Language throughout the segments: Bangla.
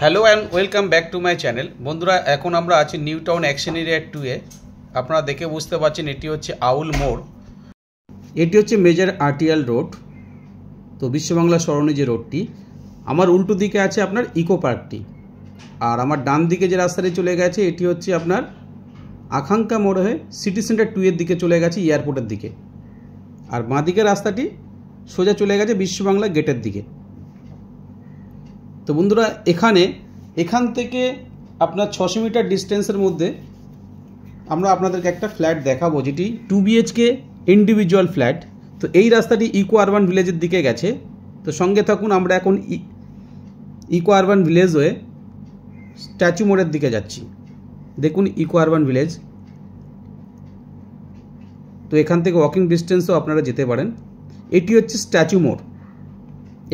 Hello and welcome back to my channel. বন্ধুরা, এখন আমরা আছি নিউ টাউন অ্যাকশন এরিয়া 2-এ। আপনারা দেখে বুঝতে পারছেন এটি হচ্ছে আউল মোড়। এটি হচ্ছে মেজর আরটিএল রোড। তো বিশ্ববাংলা সরণি যে রোডটি, আমার উল্টো দিকে আছে আপনার ইকো পার্কটি, আর আমার ডান দিকে যে রাস্তাটি চলে গেছে এটি হচ্ছে আপনার আকাঙ্ক্ষা মোড় হয়ে সিটি সেন্টার 2-এর দিকে চলে গেছে, এয়ারপোর্টের দিকে। আর বাঁ দিকের রাস্তাটি সোজা চলে গেছে বিশ্ববাংলা গেটের দিকে। তো বন্ধুরা, এখান থেকে আপনার 600 মিটার ডিস্টেন্সের মধ্যে আমরা আপনাদেরকে একটা ফ্ল্যাট দেখাবো, যেটি 2 BHK ইন্ডিভিজুয়াল ফ্ল্যাট। তো এই রাস্তাটি ইকো আরবান ভিলেজের দিকে গেছে। তো সঙ্গে থাকুন, আমরা এখন ইকো আরবান ভিলেজ হয়ে স্ট্যাচু মোড়ের দিকে যাচ্ছি। দেখুন ইকো আরবান ভিলেজ। তো এখান থেকে ওয়াকিং ডিস্টেন্সও আপনারা যেতে পারেন। এটি হচ্ছে স্ট্যাচু মোড়।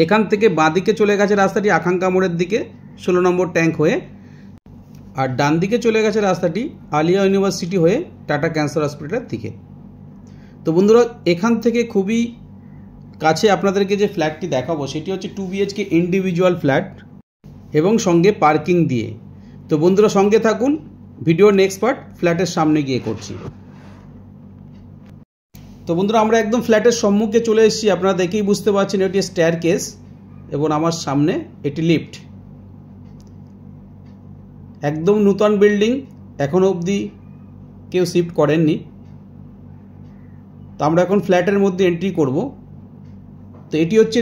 এখান থেকে বাঁদিকে চলে গেছে রাস্তাটি আকাঙ্ক্ষা মোড়ের দিকে 16 নম্বর ট্যাঙ্ক হয়ে, আর ডান দিকে চলে গেছে রাস্তাটি আলিয়া ইউনিভার্সিটি হয়ে টাটা ক্যান্সার হসপিটালের দিকে। তো বন্ধুরা, এখান থেকে খুবই কাছে আপনাদেরকে যে ফ্ল্যাটটি দেখাবো সেটি হচ্ছে 2 BHK ইন্ডিভিজুয়াল ফ্ল্যাট এবং সঙ্গে পার্কিং দিয়ে। তো বন্ধুরা, সঙ্গে থাকুন, ভিডিওর নেক্সট পার্ট ফ্ল্যাটের সামনে গিয়ে করছি। তো বন্ধুরা, আমরা একদম ফ্ল্যাটের সম্মুখে চলে এসেছি। আপনারা দেখেই বুঝতে পারছেন এটি স্টেয়ারকেস এবং আমার সামনে এটি লিফট। একদম নূতন বিল্ডিং, এখনও অবধি কেউ শিফট করেননি। তো আমরা এখন ফ্ল্যাটের মধ্যে এন্ট্রি করব। তো এটি হচ্ছে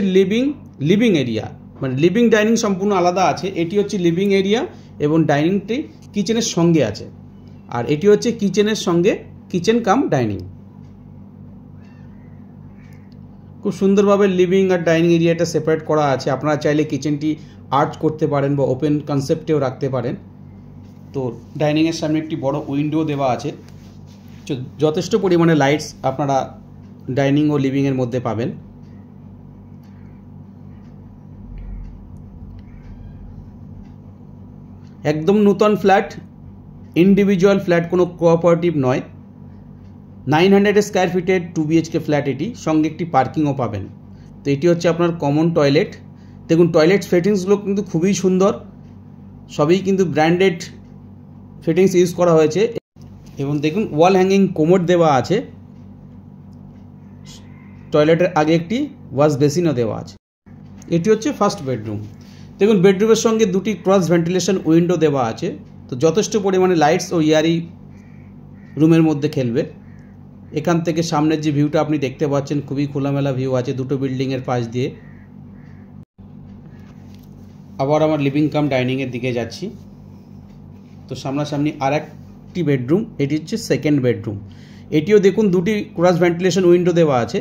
লিভিং এরিয়া, মানে লিভিং ডাইনিং সম্পূর্ণ আলাদা আছে। এটি হচ্ছে লিভিং এরিয়া এবং ডাইনিংটি কিচেনের সঙ্গে আছে, আর এটি হচ্ছে কিচেনের সঙ্গে কিচেন কাম ডাইনিং। খুব সুন্দরভাবে লিভিং আর ডাইনিং এরিয়াটা সেপারেট করা আছে। আপনারা চাইলে কিচেনটি আর্চ করতে পারেন বা ওপেন কনসেপ্টেও রাখতে পারেন। তো ডাইনিংয়ের সামনে একটি বড় উইন্ডো দেওয়া আছে। যথেষ্ট পরিমাণে লাইটস আপনারা ডাইনিং ও লিভিংয়ের মধ্যে পাবেন। একদম নূতন ফ্ল্যাট, ইন্ডিভিজুয়াল ফ্ল্যাট, কোনো কোঅপারেটিভ নয়। 900 স্কোয়ার ফিটের 2 BHK ফ্ল্যাট এটি, সঙ্গে একটি পার্কিংও পাবেন। তো এটি হচ্ছে আপনার কমন টয়লেট। দেখুন টয়লেট ফিটিংসগুলো কিন্তু খুবই সুন্দর, সবই কিন্তু ব্র্যান্ডেড ফিটিংস ইউজ করা হয়েছে। এবং দেখুন ওয়াল হ্যাঙ্গিং কোমোড দেওয়া আছে। টয়লেটের আগে একটি ওয়াশ বেসিনও দেওয়া আছে। এটি হচ্ছে ফার্স্ট বেডরুম। দেখুন বেডরুমের সঙ্গে দুটি ক্রস ভেন্টিলেশন উইন্ডো দেওয়া আছে। তো যথেষ্ট পরিমাণে লাইটস ও ইয়ারি রুমের মধ্যে খেলবে। এখান থেকে সামনের যে ভিউটা আপনি দেখতে পাচ্ছেন, খুবই খোলামেলা ভিউ আছে দুটো বিল্ডিংয়ের পাশ দিয়ে। আবার আমার লিভিং কাম ডাইনিংয়ের দিকে যাচ্ছি। তো সামনাসামনি আর একটি বেডরুম, এটি হচ্ছে সেকেন্ড বেডরুম। এটিও দেখুন দুটি ক্রস ভেন্টিলেশন উইন্ডো দেওয়া আছে।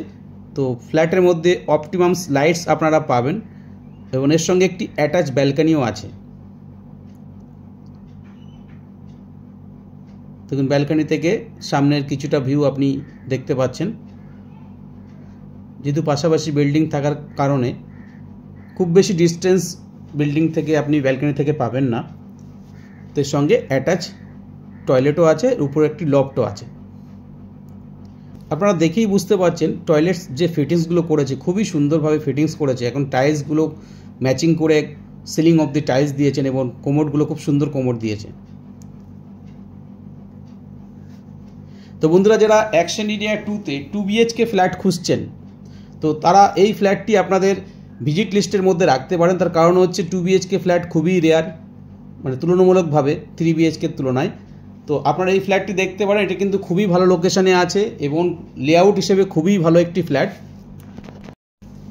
তো ফ্ল্যাটের মধ্যে অপটিমামস লাইটস আপনারা পাবেন এবং এর সঙ্গে একটি অ্যাটাচ ব্যালকনিও আছে। দেখুন ব্যালকনি থেকে সামনের কিছুটা ভিউ আপনি দেখতে পাচ্ছেন। যেহেতু পাশাপাশি বিল্ডিং থাকার কারণে খুব বেশি ডিস্টেন্স বিল্ডিং থেকে আপনি ব্যালকনি থেকে পাবেন না। তো এর সঙ্গে অ্যাটাচ টয়লেটও আছে, উপরে একটি লফটও আছে। আপনারা দেখেই বুঝতে পারছেন টয়লেটস যে ফিটিংসগুলো করেছে খুবই সুন্দরভাবে ফিটিংস করেছে। এখন টাইলসগুলো ম্যাচিং করে সিলিং অফ দি টাইলস দিয়েছেন এবং কোমোডগুলো খুব সুন্দর কোমোড দিয়েছে। তো বন্ধুরা, যারা অ্যাকশন এরিয়া 2-তে 2 BHK ফ্ল্যাট খুঁজছেন, তো তারা এই ফ্ল্যাটটি আপনাদের ভিজিট লিস্টের মধ্যে রাখতে পারেন। তার কারণ হচ্ছে 2 BHK ফ্ল্যাট খুবই রেয়ার, মানে তুলনামূলকভাবে 3 BHK-র তুলনায়। তো আপনারা এই ফ্ল্যাটটি দেখতে পারেন। এটা কিন্তু খুবই ভালো লোকেশানে আছে এবং লেআউট হিসেবে খুবই ভালো একটি ফ্ল্যাট।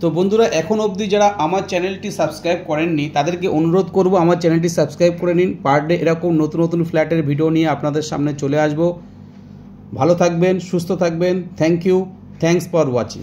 তো বন্ধুরা, এখন অবধি যারা আমার চ্যানেলটি সাবস্ক্রাইব করেননি তাদেরকে অনুরোধ করব আমার চ্যানেলটি সাবস্ক্রাইব করে নিন। পার ডে এরকম নতুন নতুন ফ্ল্যাটের ভিডিও নিয়ে আপনাদের সামনে চলে আসবো। ভালো থাকবেন, সুস্থ থাকবেন। Thank you, thanks for watching.